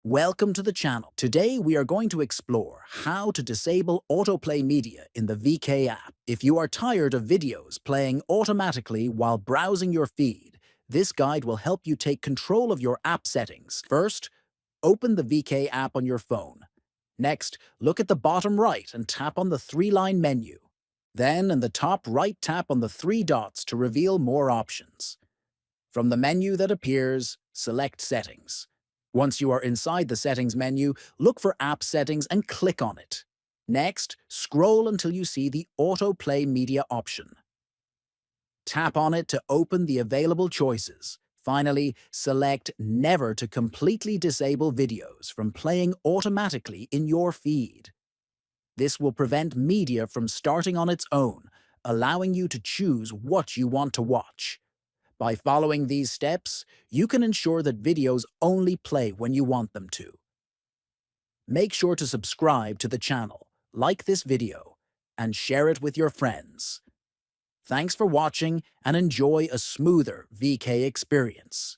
Welcome to the channel. Today we are going to explore how to disable autoplay media in the VK app. If you are tired of videos playing automatically while browsing your feed, this guide will help you take control of your app settings. First, open the VK app on your phone. Next, look at the bottom right and tap on the three-line menu. Then, in the top right, tap on the three dots to reveal more options. From the menu that appears, select Settings. Once you are inside the Settings menu, look for App Settings and click on it. Next, scroll until you see the Autoplay Media option. Tap on it to open the available choices. Finally, select Never to completely disable videos from playing automatically in your feed. This will prevent media from starting on its own, allowing you to choose what you want to watch. By following these steps, you can ensure that videos only play when you want them to. Make sure to subscribe to the channel, like this video, and share it with your friends. Thanks for watching and enjoy a smoother VK experience.